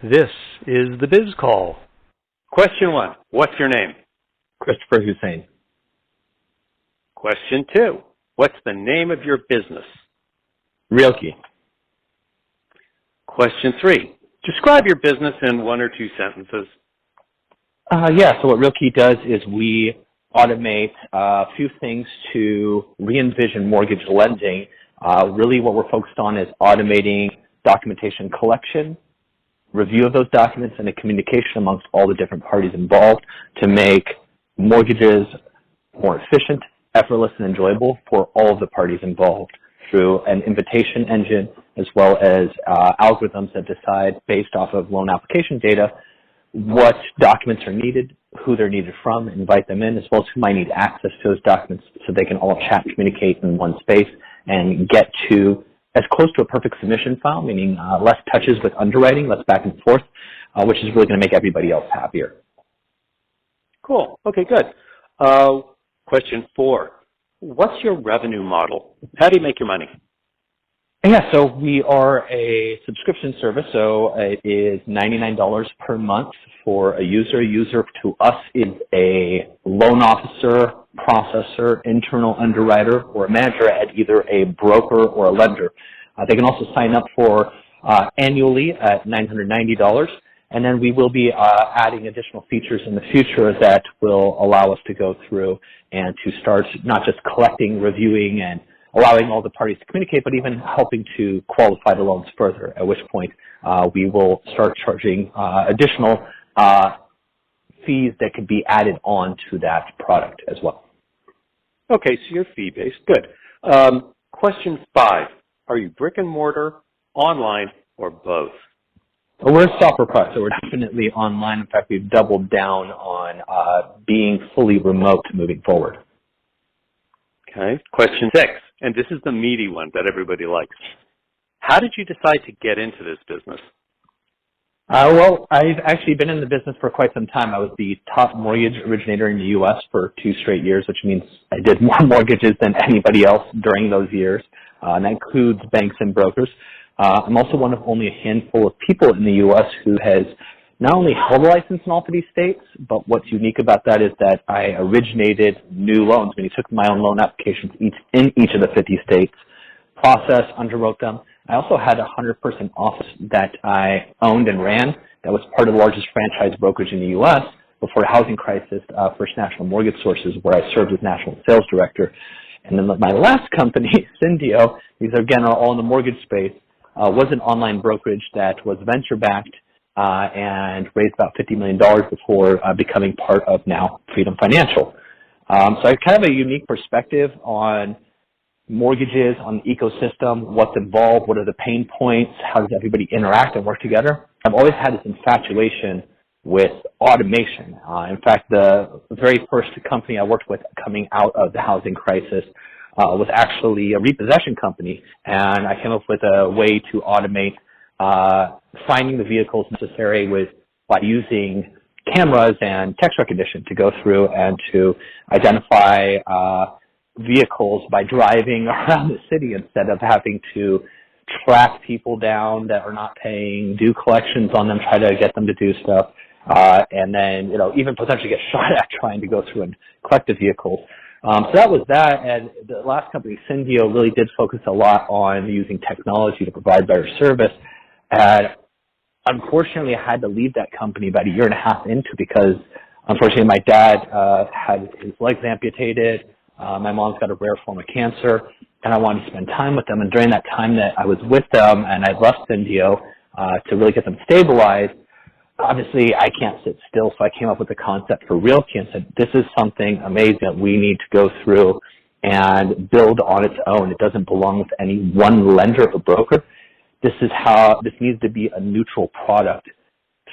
This is the Biz Call. Question 1, what's your name? Christopher Hussain. Question 2, what's the name of your business? RealKey. Question 3, describe your business in 1 or 2 sentences. So what RealKey does is we automate a few things to re-envision mortgage lending. Really what we're focused on is automating documentation collection, review of those documents, and the communication amongst all the different parties involved to make mortgages more efficient, effortless, and enjoyable for all of the parties involved through an invitation engine as well as algorithms that decide based off of loan application data what documents are needed, who they're needed from, invite them in, as well as who might need access to those documents so they can all chat, communicate in one space, and get to as close to a perfect submission file, meaning less touches with underwriting, less back and forth, which is really going to make everybody else happier. Cool. Okay, good. Question 4, what's your revenue model? How do you make your money? Yeah, so we are a subscription service, so it is $99 per month for a user. A user to us is a loan officer, processor, internal underwriter, or a manager at either a broker or a lender. They can also sign up for annually at $990, and then we will be adding additional features in the future that will allow us to go through and to start not just collecting, reviewing, and allowing all the parties to communicate, but even helping to qualify the loans further, at which point we will start charging additional fees that could be added on to that product as well. Okay, so you're fee-based. Good. Question 5, are you brick and mortar, online, or both? Well, we're a software product, so we're definitely online. In fact, we've doubled down on being fully remote moving forward. Okay. Question 6, and this is the meaty one that everybody likes. How did you decide to get into this business? Well, I've actually been in the business for quite some time. I was the top mortgage originator in the U.S. for 2 straight years, which means I did more mortgages than anybody else during those years. And that includes banks and brokers. I'm also one of only a handful of people in the U.S. who has not only held a license in all 50 states, but what's unique about that is that I originated new loans, meaning took my own loan applications in each of the 50 states, processed, underwrote them. I also had a 100-person office that I owned and ran that was part of the largest franchise brokerage in the U.S. before the housing crisis, First National Mortgage Sources, where I served as national sales director. And then my last company, Syndio, these again are all in the mortgage space, was an online brokerage that was venture-backed and raised about $50 million before becoming part of now Freedom Financial. So I have kind of a unique perspective on mortgages, on the ecosystem, what's involved, what are the pain points, how does everybody interact and work together. I've always had this infatuation with automation. In fact, the very first company I worked with coming out of the housing crisis was actually a repossession company, and I came up with a way to automate finding the vehicles necessary by using cameras and text recognition to go through and to identify vehicles by driving around the city instead of having to track people down that are not paying, do collections on them, try to get them to do stuff, and then even potentially get shot at trying to go through and collect the vehicles. So that was that, and the last company, Syndio, really did focus a lot on using technology to provide better service. And unfortunately, I had to leave that company about 1.5 years into because, unfortunately, my dad had his legs amputated. My mom's got a rare form of cancer, and I wanted to spend time with them. And during that time that I was with them and I left Syndio to really get them stabilized, obviously I can't sit still, so I came up with the concept for RealKey and said, this is something amazing that we need to go through and build on its own. It doesn't belong with any one lender or broker. This needs to be a neutral product,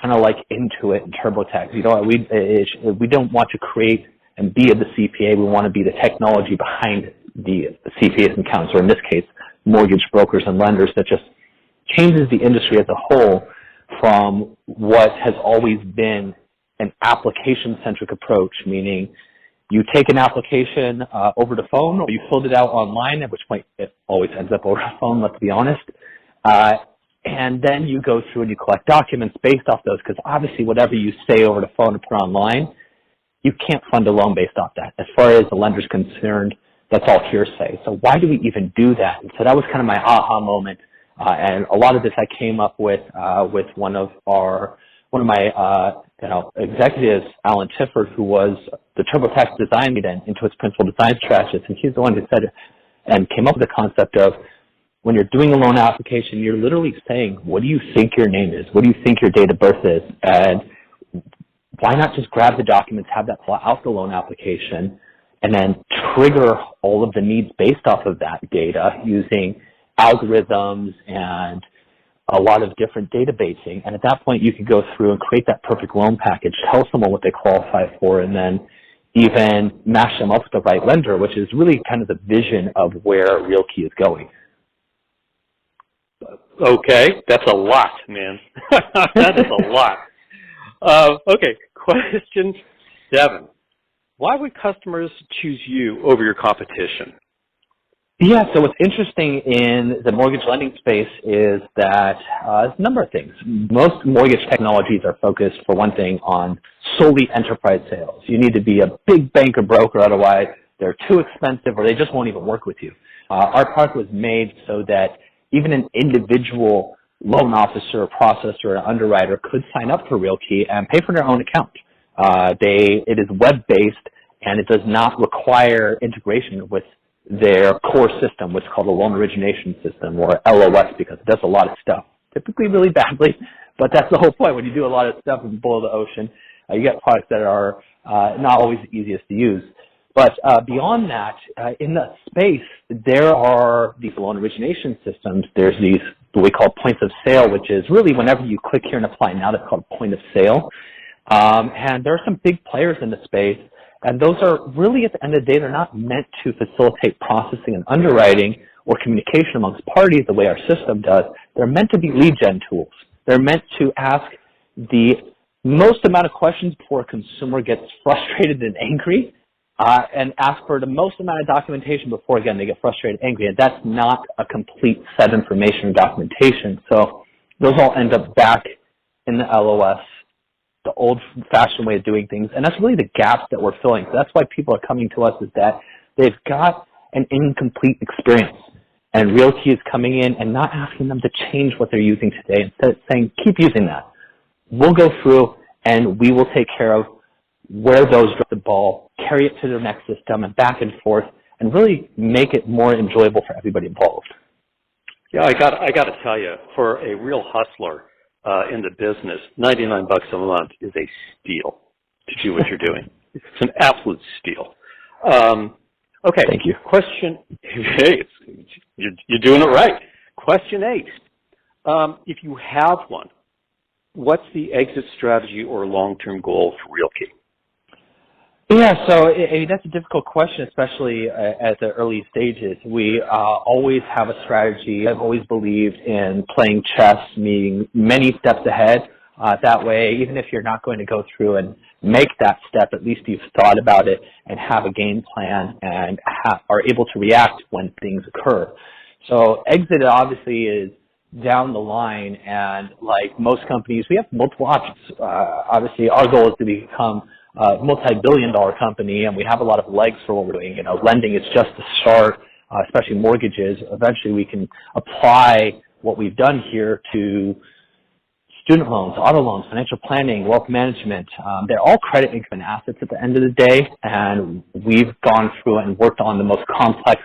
kind of like Intuit and TurboTax. We don't want to create and be the CPA. We want to be the technology behind the CPAs and accountants, or in this case, mortgage brokers and lenders, that just changes the industry as a whole from what has always been an application-centric approach, meaning you take an application over the phone or you filled it out online, at which point it always ends up over the phone, let's be honest, And then you go through and you collect documents based off those, because obviously whatever you say over the phone or put online, you can't fund a loan based off that. As far as the lender's concerned, that's all hearsay. So why do we even do that? And so that was kind of my aha moment. And a lot of this I came up with one of my executives, Alan Tifford, who was the TurboTax design lead and Intuit's principal design strategist, and he's the one who said and came up with the concept of, when you're doing a loan application, you're literally saying, what do you think your name is? What do you think your date of birth is? And why not just grab the documents, have that fill out the loan application, and then trigger all of the needs based off of that data using algorithms and a lot of different databasing. And at that point, you could go through and create that perfect loan package, tell someone what they qualify for, and then even match them up with the right lender, which is really kind of the vision of where RealKey is going. Okay, that's a lot, man. That is a lot. Okay, question 7. Why would customers choose you over your competition? Yeah, so what's interesting in the mortgage lending space is that there's a number of things. Most mortgage technologies are focused, for one thing, on solely enterprise sales. You need to be a big bank or broker, otherwise they're too expensive or they just won't even work with you. Our product was made so that even an individual loan officer, processor, or underwriter could sign up for RealKey and pay for their own account. It is web-based, and it does not require integration with their core system, what's called a loan origination system, or LOS, because it does a lot of stuff, typically really badly, but that's the whole point. When you do a lot of stuff below the ocean, you get products that are not always the easiest to use. But beyond that, in the space, there are these loan origination systems. There's these, what we call points of sale, which is really whenever you click here and apply, now that's called point of sale. And there are some big players in the space, and those are really, at the end of the day, they're not meant to facilitate processing and underwriting or communication amongst parties the way our system does. They're meant to be lead gen tools. They're meant to ask the most amount of questions before a consumer gets frustrated and angry, and ask for the most amount of documentation before, again, they get frustrated and angry. And that's not a complete set of information or documentation. So those all end up back in the LOS, the old-fashioned way of doing things. And that's really the gaps that we're filling. So that's why people are coming to us, is that they've got an incomplete experience. And RealKey is coming in and not asking them to change what they're using today. Instead of saying, keep using that. We'll go through and we will take care of where those drop the ball, carry it to the next system, and back and forth, and really make it more enjoyable for everybody involved. Yeah, I got to tell you, for a real hustler in the business, $99 a month is a steal to do what you're doing. It's an absolute steal. Okay. Thank you. Question. Hey, you're doing it right. Question 8. If you have one, what's the exit strategy or long-term goal for RealKey? Yeah, so that's a difficult question, especially at the early stages. We always have a strategy. I've always believed in playing chess, meaning many steps ahead. That way, even if you're not going to go through and make that step, at least you've thought about it and have a game plan and are able to react when things occur. So exit obviously is down the line, and like most companies, we have multiple options. Obviously, our goal is to become a multi-billion-dollar company, and we have a lot of legs for what we're doing. You know, lending is just the start, especially mortgages. Eventually, we can apply what we've done here to student loans, auto loans, financial planning, wealth management. They're all credit, income, and assets at the end of the day, and we've gone through and worked on the most complex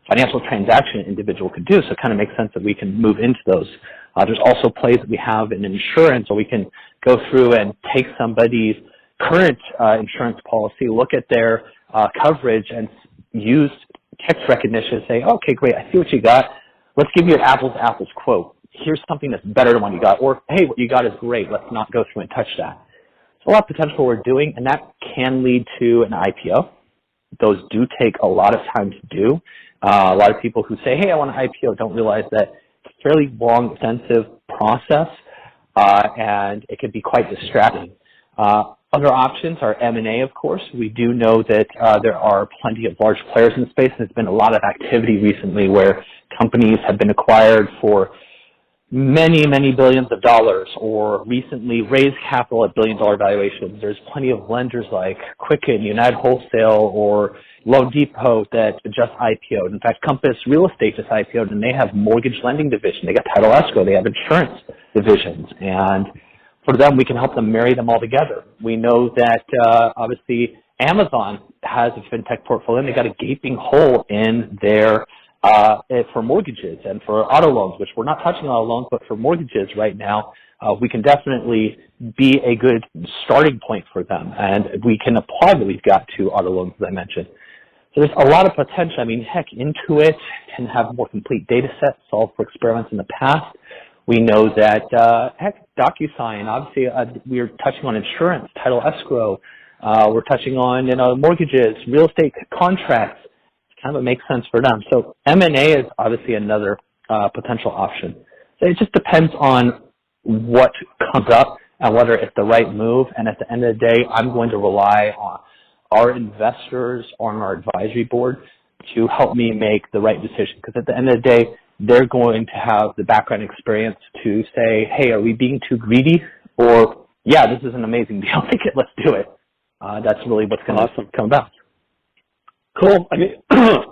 financial transaction an individual could do, so it kind of makes sense that we can move into those. There's also plays that we have in insurance, so we can go through and take somebody's current insurance policy, look at their coverage, and use text recognition to say, okay, great, I see what you got. Let's give you an apples-to-apples quote. Here's something that's better than what you got. Or, hey, what you got is great. Let's not go through and touch that. So a lot of potential we're doing, and that can lead to an IPO. Those do take a lot of time to do. A lot of people who say, hey, I want an IPO, don't realize that it's a fairly long, extensive process, and it can be quite distracting. Other options are M&A, of course. We do know that there are plenty of large players in the space. There's been a lot of activity recently where companies have been acquired for many, many billions of dollars or recently raised capital at billion-dollar valuations. There's plenty of lenders like Quicken, United Wholesale, or Loan Depot that just IPO'd. In fact, Compass Real Estate just IPO'd, and they have mortgage lending division. They got title escrow. They have insurance divisions. And for them, we can help them marry them all together. We know that, obviously, Amazon has a fintech portfolio, and they got a gaping hole in their for mortgages and for auto loans, which we're not touching auto loans, but for mortgages right now, we can definitely be a good starting point for them. And we can apply what we've got to auto loans, as I mentioned. So there's a lot of potential. I mean, heck, Intuit can have more complete data sets solved for experiments in the past. We know that, heck, DocuSign, obviously, we're touching on insurance, title escrow. We're touching on, mortgages, real estate contracts. Kind of makes sense for them. So M&A is obviously another potential option. So it just depends on what comes up and whether it's the right move. And at the end of the day, I'm going to rely on our investors on our advisory board to help me make the right decision. Because at the end of the day, they're going to have the background experience to say, hey, are we being too greedy? Or, yeah, this is an amazing deal. Let's do it. That's really what's going to come about. Cool. I mean,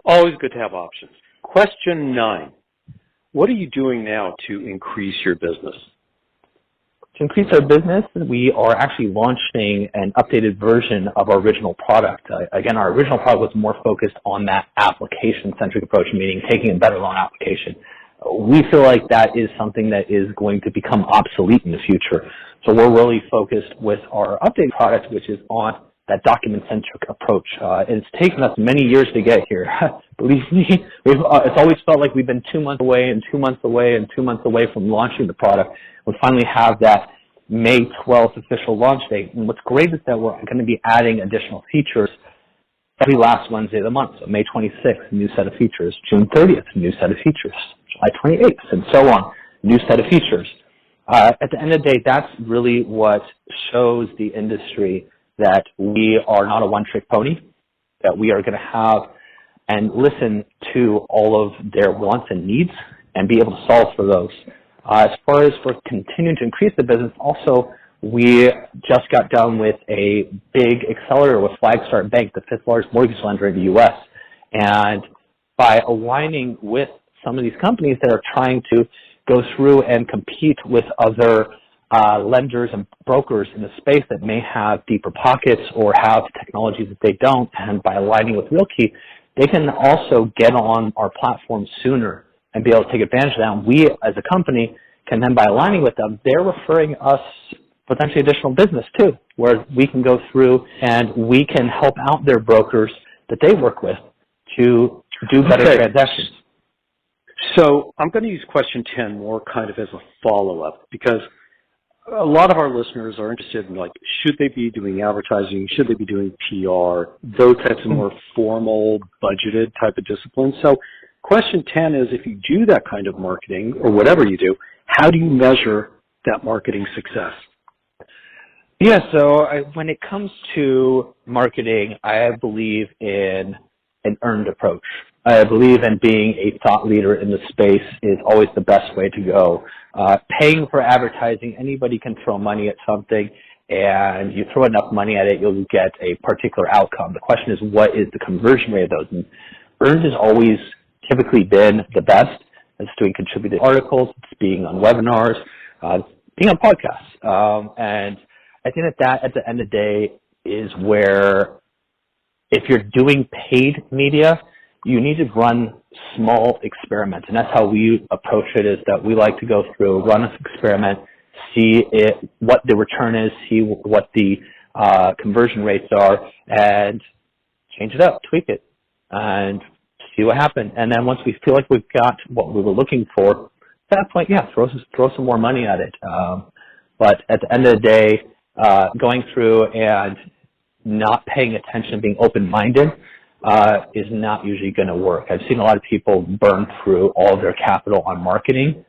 always good to have options. Question 9. What are you doing now to increase your business? To increase our business, we are actually launching an updated version of our original product. Again, our original product was more focused on that application-centric approach, meaning taking a better loan application. We feel like that is something that is going to become obsolete in the future. So we're really focused with our updated product, which is on that document-centric approach. It's taken us many years to get here. Believe me, it's always felt like we've been 2 months away and 2 months away and 2 months away from launching the product. We finally have that May 12th official launch date. And what's great is that we're going to be adding additional features every last Wednesday of the month. So May 26th, new set of features. June 30th, new set of features. July 28th, and so on, new set of features. At the end of the day, that's really what shows the industry that we are not a one-trick pony, that we are going to have and listen to all of their wants and needs and be able to solve for those. As far as for continuing to increase the business, also, we just got done with a big accelerator with Flagstar Bank, the 5th largest mortgage lender in the U.S. And by aligning with some of these companies that are trying to go through and compete with other lenders and brokers in the space that may have deeper pockets or have technologies that they don't, and by aligning with RealKey, they can also get on our platform sooner and be able to take advantage of that. And we, as a company, can then, by aligning with them, they're referring us potentially additional business too, where we can go through and we can help out their brokers that they work with to do better transactions. So I'm going to use question 10 more kind of as a follow-up, because a lot of our listeners are interested in, like, should they be doing advertising? Should they be doing PR? Those types of more formal, budgeted type of disciplines. So question 10 is, if you do that kind of marketing or whatever you do, how do you measure that marketing success? Yeah, so when it comes to marketing, I believe in an earned approach. I believe in being a thought leader in the space is always the best way to go. Paying for advertising, anybody can throw money at something, and you throw enough money at it, you'll get a particular outcome. The question is, what is the conversion rate of those? And earned has always typically been the best. It's doing contributed articles, it's being on webinars, being on podcasts. And I think that at the end of the day is where, if you're doing paid media, you need to run small experiments. And that's how we approach it, is that we like to go through, run an experiment, see what the return is, see what the conversion rates are, and change it up, tweak it, and see what happens. And then once we feel like we've got what we were looking for, at that point, yeah, throw some more money at it. But at the end of the day, going through and not paying attention, being open-minded, is not usually going to work. I've seen a lot of people burn through all of their capital on marketing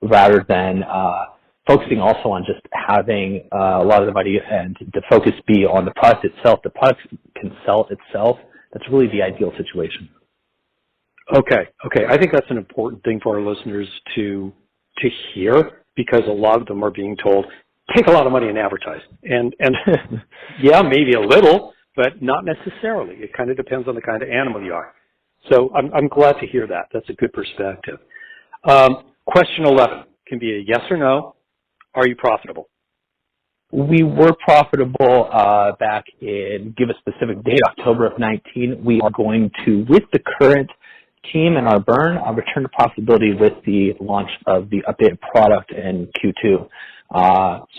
rather than focusing also on just having a lot of the money and the focus be on the product itself. The product can sell itself. That's really the ideal situation. Okay. I think that's an important thing for our listeners to to hear because a lot of them are being told, take a lot of money and advertise. And yeah, maybe a little, but not necessarily. It kind of depends on the kind of animal you are. So I'm glad to hear that. That's a good perspective. Question 11 can be a yes or no. Are you profitable? We were profitable back in, give a specific date, October of 19. We are going to, with the current team and our burn, return to profitability with the launch of the updated product in Q2.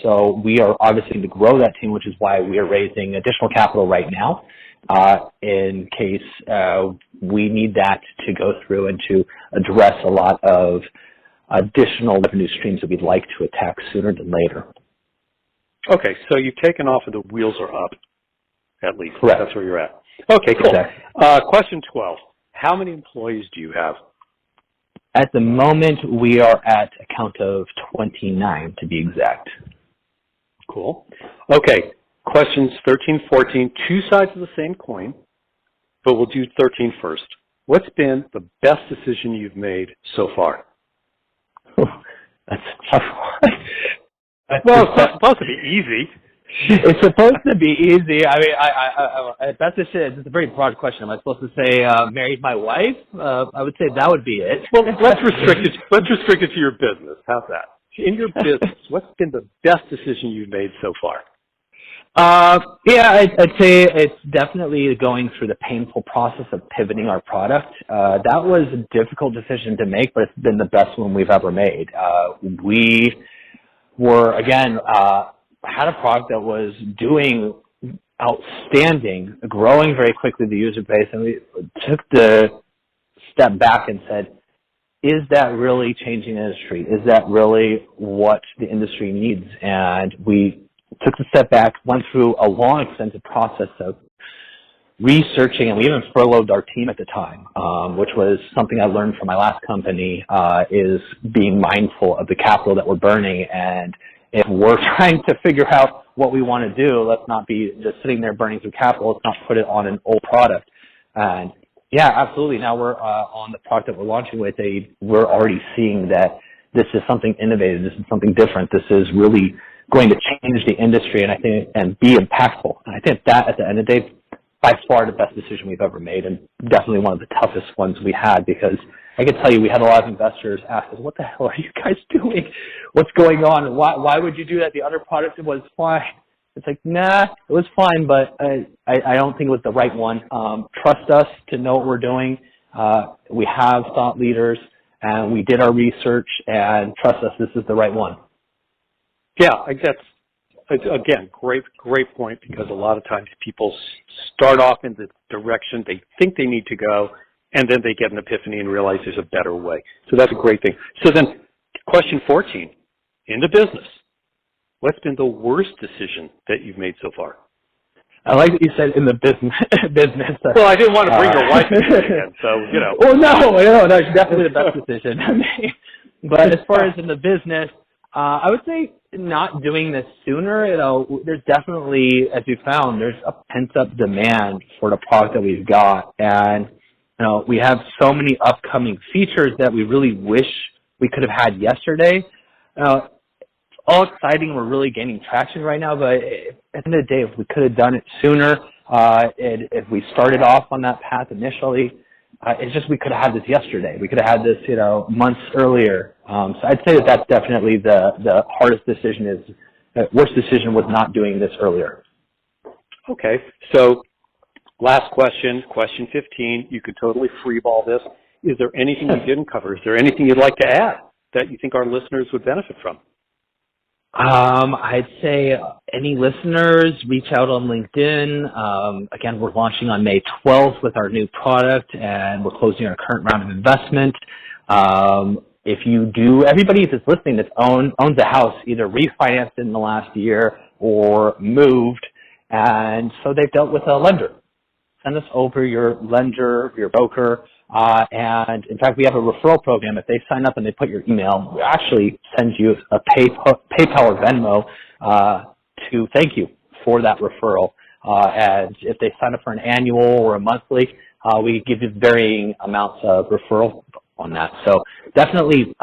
So we are obviously going to grow that team, which is why we are raising additional capital right now in case we need that to go through and to address a lot of additional revenue streams that we'd like to attack sooner than later. Okay, so you've taken off and the wheels are up, at least. Correct. That's where you're at. Okay, cool. Exactly. Question 12. How many employees do you have? At the moment, we are at a count of 29, to be exact. Cool. Okay, questions 13, 14, two sides of the same coin, but we'll do 13 first. What's been the best decision you've made so far? That's a tough one. Well, it's supposed to be easy. It's supposed to be easy. I mean, that's just it. It's a very broad question. Am I supposed to say married my wife? I would say that would be it. Well, let's restrict it to your business. How's that? In your business, what's been the best decision you've made so far? Yeah, I'd say it's definitely going through the painful process of pivoting our product. That was a difficult decision to make, but it's been the best one we've ever made. We were, again, had a product that was doing outstanding, growing very quickly the user base, and we took the step back and said, is that really changing the industry? Is that really what the industry needs? And we took a step back, went through a long, extensive process of researching, and we even furloughed our team at the time, which was something I learned from my last company, is being mindful of the capital that we're burning. And if we're trying to figure out what we want to do, let's not be just sitting there burning through capital. Let's not put it on an old product. And yeah, absolutely. Now we're on the product that we're launching with. We're already seeing that this is something innovative. This is something different. This is really going to change the industry, and I think, and be impactful. And I think that, at the end of the day, by far the best decision we've ever made, and definitely one of the toughest ones we had, because I can tell you we had a lot of investors ask us, what the hell are you guys doing? What's going on? And why would you do that? The other product was fine. It's like, nah, it was fine, but I don't think it was the right one. Trust us to know what we're doing. We have thought leaders, and we did our research, and trust us, this is the right one. Yeah, that's, again, great point, because a lot of times people start off in the direction they think they need to go, and then they get an epiphany and realize there's a better way. So that's a great thing. So then, question 14, in the business, what's been the worst decision that you've made so far? I like that you said in the business. Well, I didn't want to bring your wife into it again, so, you know. Well, no, that's definitely the best decision. But as far as in the business, I would say not doing this sooner. There's definitely, as you found, there's a pent-up demand for the product that we've got, and we have so many upcoming features that we really wish we could have had yesterday. All exciting. We're really gaining traction right now, but at the end of the day, if we could have done it sooner, if we started off on that path initially, it's just we could have had this yesterday. We could have had this, months earlier. So I'd say that's definitely the hardest decision. Worst decision was not doing this earlier. Okay. So last question, question 15. You could totally freeball this. Is there anything you didn't cover? Is there anything you'd like to add that you think our listeners would benefit from? I'd say any listeners, reach out on LinkedIn. Again, we're launching on May 12th with our new product, and we're closing our current round of investment. If you do, everybody that's listening that owns a house either refinanced in the last year or moved, and so they've dealt with a lender. Send us over your lender, your broker, and in fact, we have a referral program. If they sign up and they put your email, we actually send you a PayPal or Venmo to thank you for that referral. And if they sign up for an annual or a monthly, we give you varying amounts of referral on that. So definitely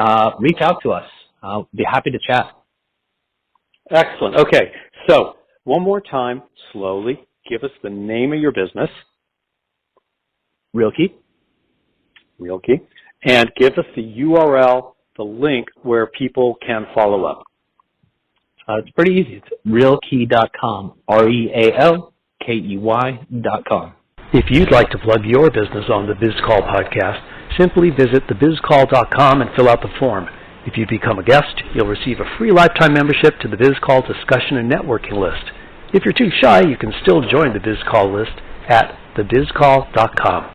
reach out to us. I'll be happy to chat. Excellent. Okay, so one more time, slowly, give us the name of your business, RealKey. RealKey, and give us the URL, the link where people can follow up. It's pretty easy. It's realkey.com, RealKey.com. If you'd like to plug your business on the BizCall podcast, simply visit thebizcall.com and fill out the form. If you become a guest, you'll receive a free lifetime membership to the BizCall discussion and networking list. If you're too shy, you can still join the BizCall list at thebizcall.com.